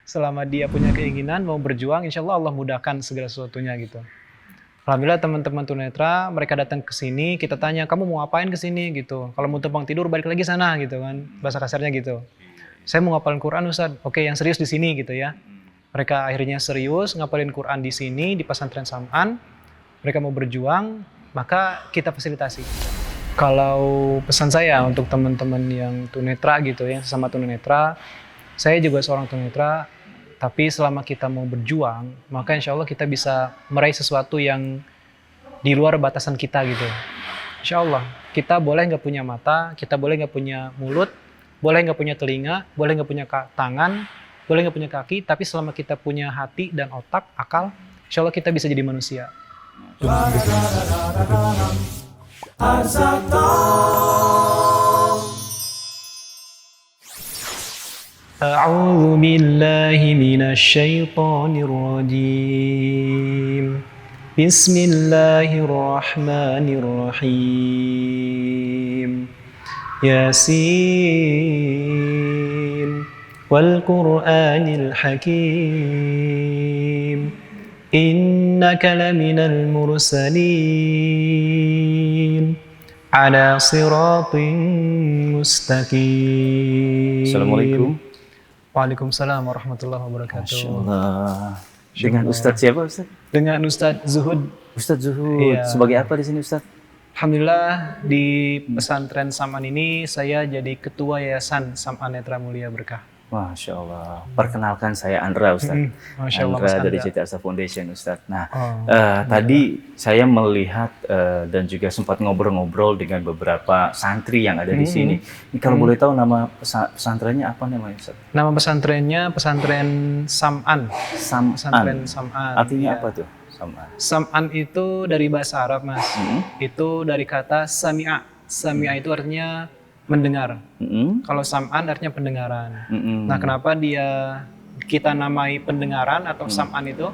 selama dia punya keinginan mau berjuang, insya Allah Allah mudahkan segala sesuatunya gitu. Alhamdulillah teman-teman tunanetra mereka datang ke sini, kita tanya kamu mau ngapain ke sini gitu. Kalau mau tumpang tidur balik lagi sana gitu kan, bahasa kasarnya gitu. Saya mau ngapalin Quran Ustaz. Oke, yang serius di sini gitu ya. Mereka akhirnya serius ngapalin Quran di sini di pesantren Sam'an. Mereka mau berjuang, maka kita fasilitasi. Kalau pesan saya untuk teman-teman yang tunanetra gitu ya, sesama tunanetra, saya juga seorang tunanetra, tapi selama kita mau berjuang, maka insya Allah kita bisa meraih sesuatu yang di luar batasan kita gitu. Insya Allah, kita boleh nggak punya mata, kita boleh nggak punya mulut, boleh nggak punya telinga, boleh nggak punya tangan, boleh nggak punya kaki, tapi selama kita punya hati dan otak, akal, insya Allah kita bisa jadi manusia. أعوذ بالله من الشيطان الرجيم بسم الله الرحمن الرحيم ياسين والقرآن الحكيم إنك لمن المرسلين على صراط مستقيم. Assalamualaikum. Waalaikumsalam warahmatullahi wabarakatuh. Masya Allah. Dengan Ustadz siapa Ustadz? Dengan Ustadz Zuhud. Ustadz Zuhud. Iya. Sebagai apa di sini Ustadz? Alhamdulillah di pesantren Sam'an ini saya jadi ketua yayasan Sam'an Netra Mulia Berkah. Masya Allah. Perkenalkan saya Andra Ustadz. Masya Allah, Mas Andra dari Andra. Citi Arsa Foundation Ustadz. Nah, Oh, tadi saya melihat dan juga sempat ngobrol-ngobrol dengan beberapa santri yang ada di sini. Ini kalau boleh tahu nama pesantrennya apa namanya Ustadz? Nama pesantrennya pesantren Sam'an. Sam'an. Pesantren Sam'an. Artinya Iya. apa tuh? Sam'an. Sam'an itu dari bahasa Arab, Mas. Itu dari kata sami'a. Sami'a itu artinya mendengar. Kalau Sam'an artinya pendengaran. Nah, kenapa kita namai pendengaran atau Sam'an itu?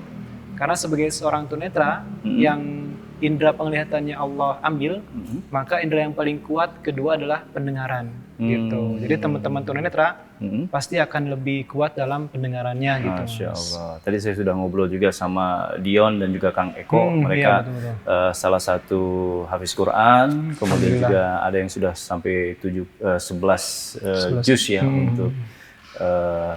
Karena sebagai seorang tunanetra yang indera penglihatannya Allah ambil, maka indera yang paling kuat kedua adalah pendengaran. Gitu. Jadi teman-teman tunanetra pasti akan lebih kuat dalam pendengarannya gitu. Masya Mas. Allah. Tadi saya sudah ngobrol juga sama Dion dan juga Kang Eko. Mereka iya, betul. salah satu hafiz Quran, kemudian Alhamdulillah. juga ada yang sudah sampai 11 juz ya untuk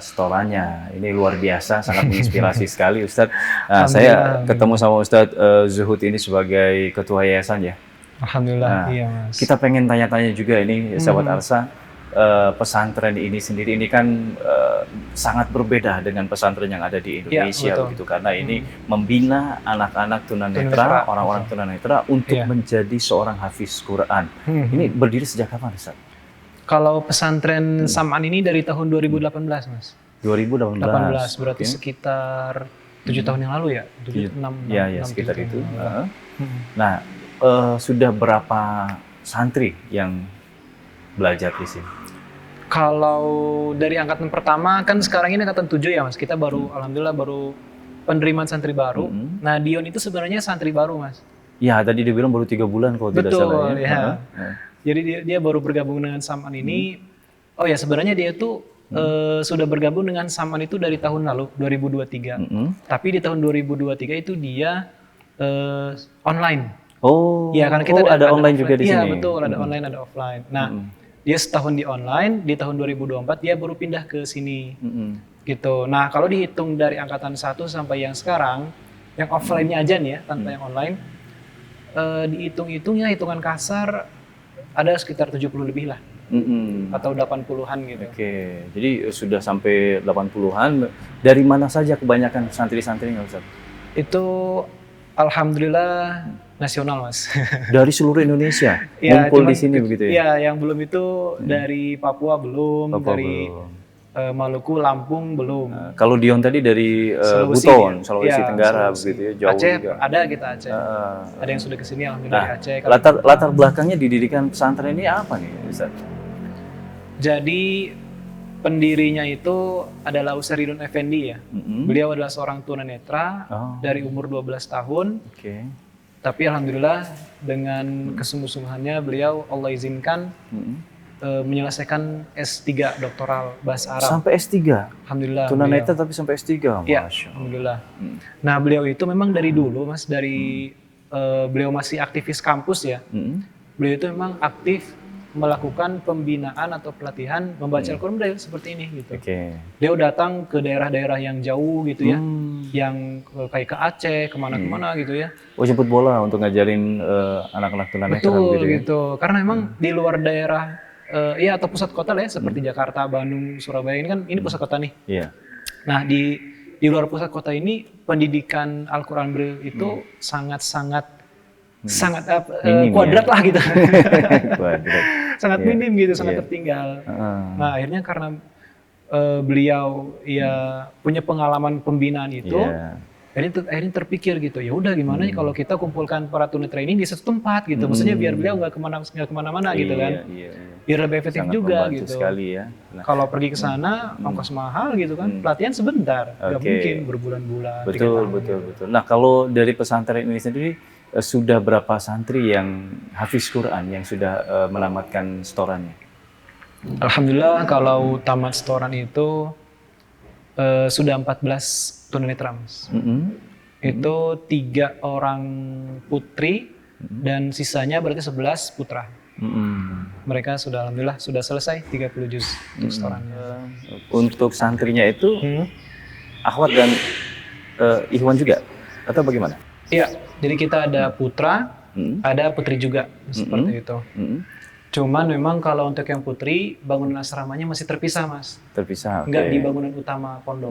setorannya. Ini luar biasa, sangat menginspirasi sekali Ustadz. Nah, saya ketemu sama Ustadz Zuhud ini sebagai ketua yayasan ya. Alhamdulillah, Nah, iya Mas. kita pengen tanya-tanya juga ini sahabat Arsa, pesantren ini sendiri ini kan sangat berbeda dengan pesantren yang ada di Indonesia betul. begitu, karena ini membina anak-anak tunanetra, orang-orang tunanetra untuk menjadi seorang hafiz Quran. Ini berdiri sejak kapan Ustaz? Kalau pesantren Sam'an ini dari tahun 2018 Mas. 2018. Berarti sekitar 7 tahun yang lalu ya? 6, Ya, sekitar itu. Nah, sudah berapa santri yang belajar di sini? Kalau dari angkatan pertama, kan sekarang ini angkatan 7 ya Mas, kita baru, alhamdulillah baru penerimaan santri baru. Nah, Dion itu sebenarnya santri baru Mas. Ya, tadi dia bilang baru 3 bulan kalau tidak salah Betul, ya. Jadi dia baru bergabung dengan Sam'an ini. Oh ya, sebenarnya dia tuh sudah bergabung dengan Sam'an itu dari tahun lalu, 2023. Tapi di tahun 2023 itu dia online. Oh, Ya, karena kita ada online juga di sini. Iya, betul, ada online, ada offline. Nah, dia setahun di online, di tahun 2024 dia baru pindah ke sini. Gitu. Nah, kalau dihitung dari angkatan 1 sampai yang sekarang, yang offline-nya aja nih ya, tanpa yang online, dihitung-hitungnya hitungan kasar ada sekitar 70 lebih lah. Atau 80-an gitu. Oke, jadi sudah sampai 80-an. Dari mana saja kebanyakan santri-santrinya Ustaz? Itu alhamdulillah nasional Mas. Dari seluruh Indonesia Ya, ngumpul di sini begitu ya? Iya, yang belum itu dari Papua belum, Papua dari belum. Maluku, Lampung belum. Kalau Dion tadi dari Sulawesi, Buton, Sulawesi ya, Tenggara Sulawesi. begitu ya, jauh Aceh juga. ada kita Aceh. Ada yang sudah kesini alhamdulillah Nah, dari Aceh. latar belakangnya dididikan pesantren ini apa nih Ustaz? Jadi pendirinya itu adalah Ustaz Ridwan Effendi ya. Beliau adalah seorang tunanetra dari umur 12 tahun. Oke. Tapi alhamdulillah dengan kesungguh-sungguhannya beliau Allah izinkan menyelesaikan S3 doktoral bahasa Arab. Sampai S3. Alhamdulillah. Tunanetra beliau. tapi sampai S3. Iya, Masya Allah. alhamdulillah. Nah, beliau itu memang dari dulu, Mas, dari beliau masih aktivis kampus ya. Beliau itu memang aktif melakukan pembinaan atau pelatihan membaca Al-Quran Braille seperti ini gitu. Dia datang ke daerah-daerah yang jauh gitu ya, yang kayak ke Aceh, kemana-kemana gitu ya. Oh, jemput bola untuk ngajarin anak-anak tunanetra Betul gitu. gitu. Karena memang di luar daerah, ya atau pusat kota lah ya, seperti Jakarta, Bandung, Surabaya ini kan ini pusat kota nih. Iya. Nah di luar pusat kota ini pendidikan Al-Quran Braille itu sangat Minim, kuadrat ya? lah gitu. Kuadrat. Sangat Iya. minim gitu, sangat Iya. tertinggal. Nah akhirnya karena beliau ya punya pengalaman pembinaan itu, Iya. akhirnya terpikir gitu, ya udah gimana ya kalau kita kumpulkan para tunanetra ini di satu tempat gitu, maksudnya biar beliau nggak kemana-mana gitu kan, Iya. biar lebih efektif Sangat juga membantu gitu. sekali ya. Nah, Kalau pergi ke sana ongkos mahal gitu kan, pelatihan sebentar, nggak Oke. mungkin berbulan-bulan. 3 betul, tahun. betul. Nah, kalau dari pesantren ini sendiri sudah berapa santri yang hafiz Quran yang sudah menamatkan setorannya? Alhamdulillah kalau tamat setoran itu sudah 14 tunanetra, Mas. Itu 3 orang putri dan sisanya berarti 11 putra. Mereka sudah alhamdulillah sudah selesai 30 juz untuk setorannya. Untuk santrinya itu akhwat dan ikhwan juga atau bagaimana? Iya, jadi kita ada putra, ada putri juga seperti itu. Cuman memang kalau untuk yang putri bangunan asramanya masih terpisah, Mas. Terpisah. Nggak di bangunan utama pondok.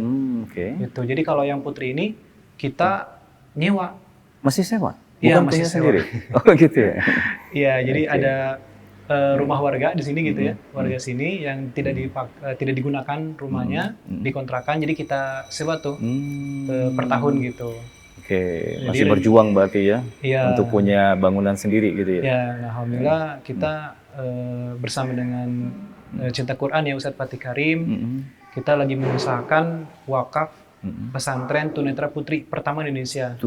Gitu. Jadi kalau yang putri ini kita nyewa. Masih sewa? Iya, Bukan masih punya sewa. sendiri. Oh gitu ya. Iya, jadi ada rumah warga di sini gitu ya, warga sini yang tidak digunakan rumahnya, dikontrakan, jadi kita sewa tuh per tahun gitu. Oke, Jadi masih berjuang berarti ya Iya. untuk punya bangunan sendiri gitu ya. Ya, nah, alhamdulillah kita bersama dengan Cinta Quran ya Ustadz Fatih Karim, kita lagi mengusahakan wakaf pesantren tunanetra putri pertama di Indonesia.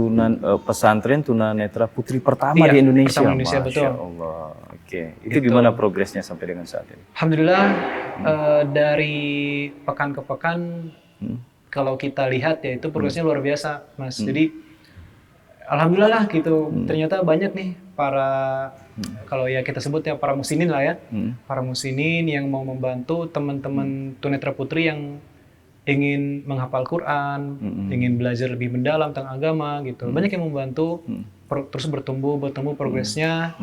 Pesantren tunanetra putri pertama Iya, di Indonesia. pertama di Indonesia, Masya betul. Allah. Oke, itu gimana progresnya sampai dengan saat ini? Alhamdulillah dari pekan ke pekan kalau kita lihat ya itu progresnya luar biasa, Mas. Jadi alhamdulillah lah gitu. Ternyata banyak nih para kalau ya kita sebut ya para musinin lah ya. Para musinin yang mau membantu teman-teman tunanetra putri yang ingin menghafal Quran, ingin belajar lebih mendalam tentang agama gitu. Banyak yang membantu terus bertumbuh progresnya.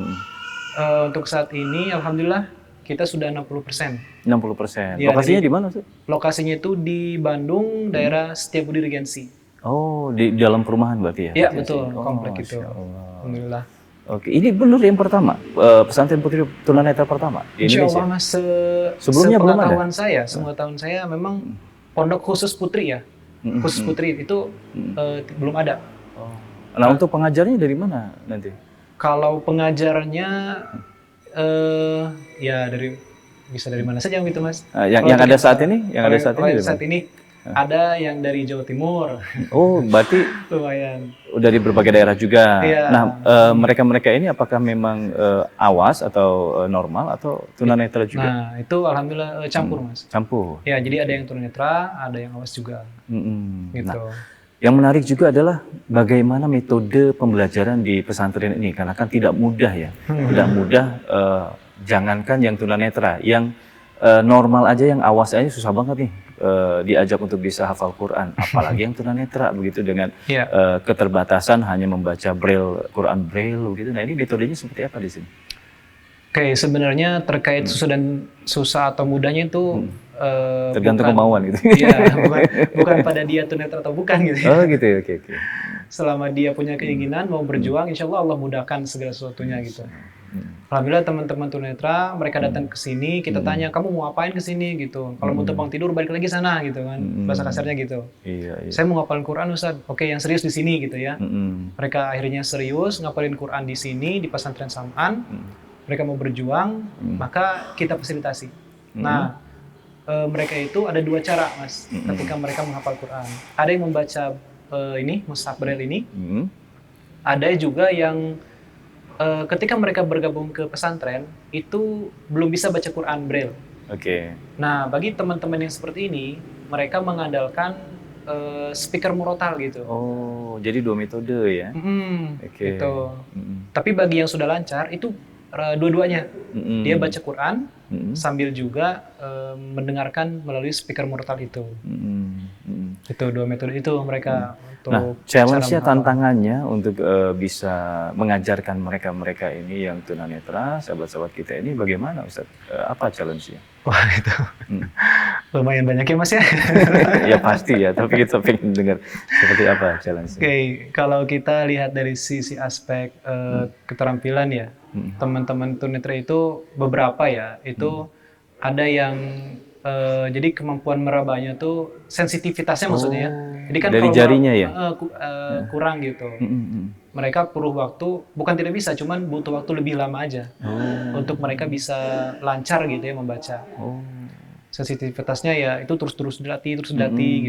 Untuk saat ini alhamdulillah kita sudah 60%. 60%. Ya, Lokasinya di mana sih? Lokasinya itu di Bandung, daerah Setiabudi Regensi. Oh, di dalam perumahan berarti ya? Iya, Berarti betul, sih? komplek Masya itu. Allah. Alhamdulillah. Oke, ini benar yang pertama, pesantren putri tunanetra pertama di Insya Indonesia? Allah, Mas, Sebelumnya belum ada? sepengetahuan saya memang pondok khusus putri ya. Khusus putri itu belum ada. Nah, untuk pengajarnya dari mana nanti? Kalau pengajarnya ya bisa dari mana saja gitu, Mas. Yang ada saat ini? Yang ada saat ini? Saat ini ada yang dari Jawa Timur. Oh, berarti Lumayan. dari berbagai daerah juga. Iya. Nah, mereka-mereka ini apakah memang awas atau normal atau tunanetra juga? Nah, itu alhamdulillah campur, Mas. Campur. Ya, jadi ada yang tunanetra, ada yang awas juga. Gitu. Nah, yang menarik juga adalah bagaimana metode pembelajaran di pesantren ini, karena kan tidak mudah ya, tidak mudah. Jangankan yang tunanetra, yang normal aja, yang awas aja susah banget nih diajak untuk bisa hafal Quran, apalagi yang tunanetra begitu dengan keterbatasan hanya membaca braille, Quran braille gitu. Nah, ini metodenya seperti apa di sini? Oke, sebenarnya terkait susah atau mudahnya itu tergantung kemauan gitu. Iya, bukan pada dia tunanetra atau bukan gitu. Oh gitu ya, oke. Selama dia punya keinginan mau berjuang, insya Allah Allah mudahkan segala sesuatunya gitu. Alhamdulillah teman-teman tunanetra mereka datang ke sini, kita tanya kamu mau apain ke sini gitu. Kalau mau tumpang tidur balik lagi sana gitu kan, bahasa kasarnya gitu. Iya. Saya mau ngapalin Quran Ustaz. Oke, yang serius di sini gitu ya. Mereka akhirnya serius ngapalin Quran di sini di pesantren Sam'an. Mereka mau berjuang, maka kita fasilitasi. Nah, mereka itu ada 2 cara, Mas, ketika mereka menghafal Quran. Ada yang membaca mushaf braille ini. Ada juga yang ketika mereka bergabung ke pesantren itu belum bisa baca Quran Braille. Oke. Nah, bagi teman-teman yang seperti ini, mereka mengandalkan speaker murotal gitu. Oh, jadi 2 metode ya? Oke. Gitu. Tapi bagi yang sudah lancar itu dua-duanya. Dia baca Quran sambil juga mendengarkan melalui speaker murotal itu. Itu 2 metode itu mereka untuk Nah, challenge-nya, tantangannya untuk bisa mengajarkan mereka ini yang tunanetra, sahabat-sahabat kita ini bagaimana, Ustaz? Apa challenge-nya? Wah, itu lumayan banyak ya, Mas ya. Ya pasti ya, tapi kita pengen dengar seperti apa challenge-nya. Oke, kalau kita lihat dari sisi aspek keterampilan ya, teman-teman tunanetra itu beberapa ya, itu ada yang jadi kemampuan merabanya tuh sensitivitasnya maksudnya ya. Jadi kan dari kalau jarinya ya? kurang gitu. Mereka perlu waktu, bukan tidak bisa, cuman butuh waktu lebih lama aja untuk mereka bisa lancar gitu ya membaca. Sensitivitasnya ya itu terus dilatih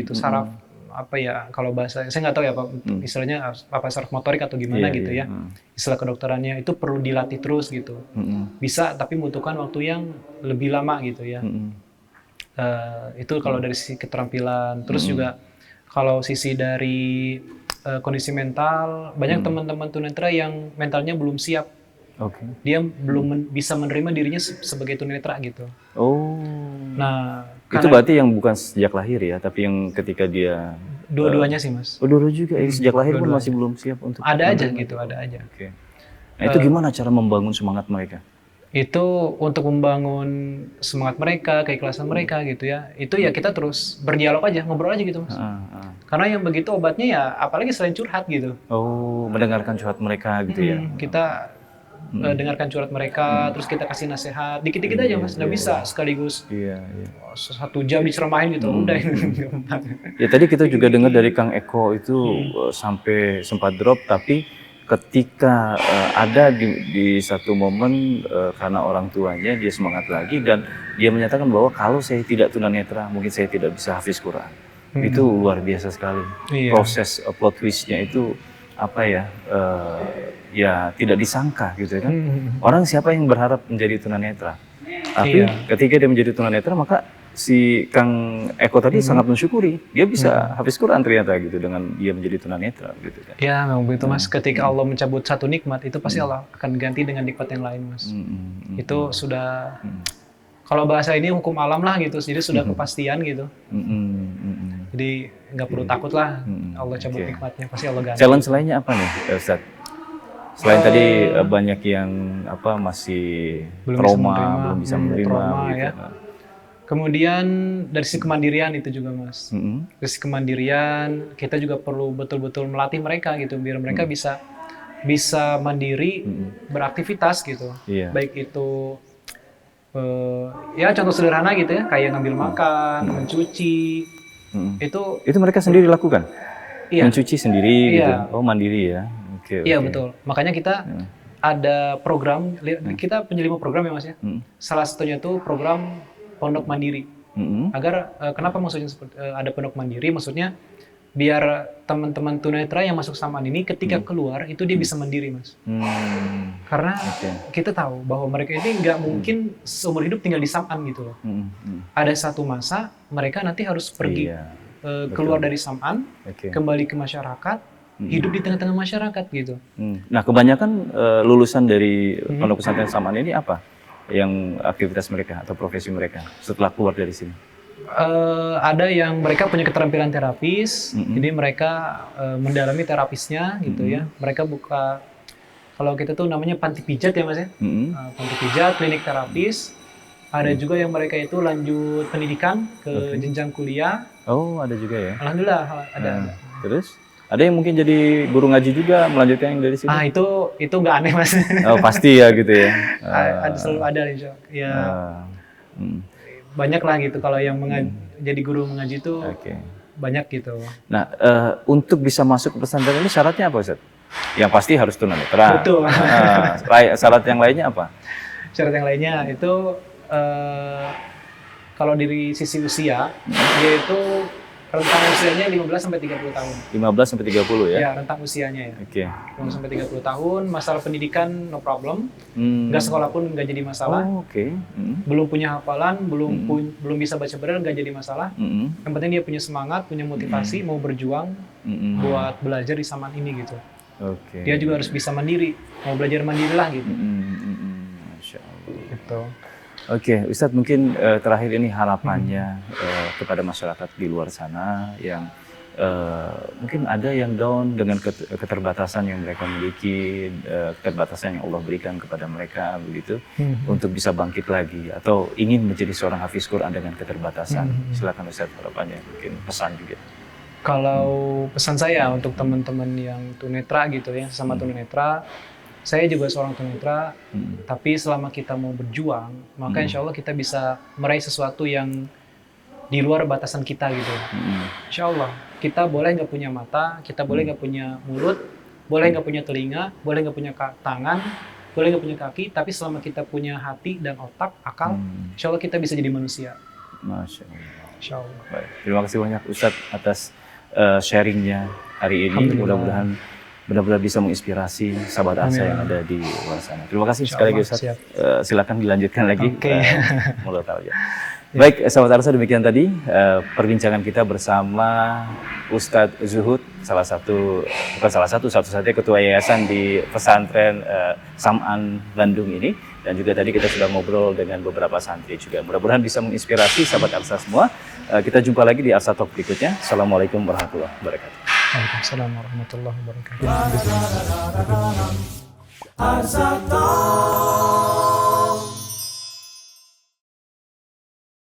gitu. Saraf apa ya, kalau bahasa saya nggak tahu ya Pak, istilahnya apa, saraf motorik atau gimana gitu ya. Istilah kedokterannya itu perlu dilatih terus gitu. Bisa, tapi membutuhkan waktu yang lebih lama gitu ya. Itu kalau dari sisi keterampilan. Terus juga kalau sisi dari kondisi mental, banyak teman-teman tunanetra yang mentalnya belum siap. Dia belum bisa menerima dirinya sebagai tunanetra gitu. Nah, itu berarti yang bukan sejak lahir ya, tapi yang ketika dia dua-duanya sih, Mas. Dua-dua juga, sejak lahir pun masih belum siap untuk ada aja gitu, ada aja. Nah, itu gimana cara membangun semangat mereka? Itu untuk membangun semangat mereka, keikhlasan mereka gitu ya. Itu ya kita terus berdialog aja, ngobrol aja gitu, Mas. Karena yang begitu obatnya ya apalagi selain curhat gitu. Mendengarkan curhat mereka gitu ya. Kita dengarkan curhat mereka, terus kita kasih nasihat, dikit-dikit aja, Mas. Nggak bisa sekaligus 1 jam diceramahin gitu, udah. Ya tadi kita juga dengar dari Kang Eko itu sampai sempat drop, tapi ketika ada di satu momen karena orang tuanya dia semangat lagi dan dia menyatakan bahwa kalau saya tidak tunanetra mungkin saya tidak bisa hafiz Quran. Itu luar biasa sekali. Proses plot twist-nya itu apa ya, ya tidak disangka gitu kan. Orang siapa yang berharap menjadi tunanetra? Tapi ketika dia menjadi tunanetra maka si Kang Eko tadi sangat mensyukuri dia bisa hafiz Quran ternyata gitu dengan dia menjadi tunanetra gitu kan. Ya memang begitu, Mas. Ketika Allah mencabut satu nikmat itu pasti Allah akan ganti dengan nikmat yang lain, Mas. Itu sudah kalau bahasa ini hukum alam lah gitu, jadi sudah kepastian gitu. Jadi nggak perlu takut lah Allah cabut nikmatnya, pasti Allah ganti. Challenge lainnya apa nih, Ustaz? Selain tadi banyak yang masih belum bisa menerima gitu. Ya. Kemudian dari sisi kemandirian itu juga, Mas. Dari sisi kemandirian kita juga perlu betul-betul melatih mereka gitu biar mereka bisa mandiri beraktivitas gitu. Baik itu ya contoh sederhana gitu ya, kayak ngambil makan, mencuci. Itu mereka sendiri lakukan? Mencuci sendiri gitu? Oh, mandiri ya? Iya, betul. Makanya kita ada program, kita punya 5 program ya, Mas ya. Salah satunya itu program pondok mandiri. Agar kenapa maksudnya ada pondok mandiri? Maksudnya biar teman-teman tunanetra yang masuk samaan ini ketika keluar itu dia bisa mandiri, Mas. Karena kita tahu bahwa mereka ini nggak mungkin seumur hidup tinggal di samaan gitu loh. Ada satu masa mereka nanti harus pergi keluar dari samaan, kembali ke masyarakat, hidup di tengah-tengah masyarakat gitu. Nah, kebanyakan lulusan dari pondok pesantren samaan ini apa yang aktivitas mereka atau profesi mereka setelah keluar dari sini? Ada yang mereka punya keterampilan terapis, jadi mereka mendalami terapisnya gitu ya. Mereka buka, kalau kita tuh namanya panti pijat ya, Mas ya. Panti pijat, klinik terapis. Ada juga yang mereka itu lanjut pendidikan ke jenjang kuliah. Oh, ada juga ya? Alhamdulillah ada. Terus? Ada yang mungkin jadi guru ngaji juga, melanjutkan yang dari situ? Itu nggak aneh, Mas. Oh, pasti ya gitu ya? Selalu ada, ya. Banyak lah gitu, kalau yang jadi guru mengaji itu banyak gitu. Nah, untuk bisa masuk ke pesantren ini syaratnya apa, Ustaz? Yang pasti harus tunanetra. Betul. Syarat yang lainnya apa? Syarat yang lainnya itu, kalau dari sisi usia, yaitu Rentang usianya 15 sampai 30 tahun. 15 sampai 30 ya? Ya, rentang usianya ya. Oke. 15 sampai 30 tahun, masalah pendidikan no problem. Hmm. Nggak sekolah pun nggak jadi masalah. Oh, oke. Belum punya hafalan, belum bisa baca braille nggak jadi masalah. Yang penting dia punya semangat, punya motivasi, mau berjuang buat belajar di zaman ini gitu. Oke. Dia juga harus bisa mandiri, mau belajar mandiri lah gitu. Masya Allah. Gitu. Oke, Ustadz mungkin terakhir ini harapannya kepada masyarakat di luar sana yang mungkin ada yang down dengan keterbatasan yang mereka miliki, keterbatasan yang Allah berikan kepada mereka begitu, untuk bisa bangkit lagi atau ingin menjadi seorang hafiz Quran dengan keterbatasan. Silakan Ustadz, harapannya mungkin pesan juga. Kalau pesan saya untuk teman-teman yang tunanetra gitu ya, sama tunanetra, saya juga seorang tunanetra, tapi selama kita mau berjuang, maka insya Allah kita bisa meraih sesuatu yang di luar batasan kita gitu. Insya Allah, kita boleh nggak punya mata, kita boleh nggak punya mulut, boleh nggak punya telinga, boleh nggak punya tangan, boleh nggak punya kaki, tapi selama kita punya hati dan otak, akal, insya Allah kita bisa jadi manusia. Masya Allah. Insya Allah. Baik. Terima kasih banyak Ustadz atas sharingnya hari ini. Mudah-mudahan benar-benar bisa menginspirasi sahabat Arsa yang ada di luar sana. Terima kasih sekali lagi Ustaz. Silakan dilanjutkan lagi. Mudah tahu ya. Baik, sahabat Arsa, demikian tadi perbincangan kita bersama Ustadz Zuhud, satu-satunya ketua yayasan di pesantren Sam'an Bandung ini, dan juga tadi kita sudah ngobrol dengan beberapa santri juga. Mudah-mudahan bisa menginspirasi sahabat Arsa semua. Kita jumpa lagi di Arsa Talk berikutnya. Assalamualaikum warahmatullahi wabarakatuh. Waalaikumsalam warahmatullahi wabarakatuh.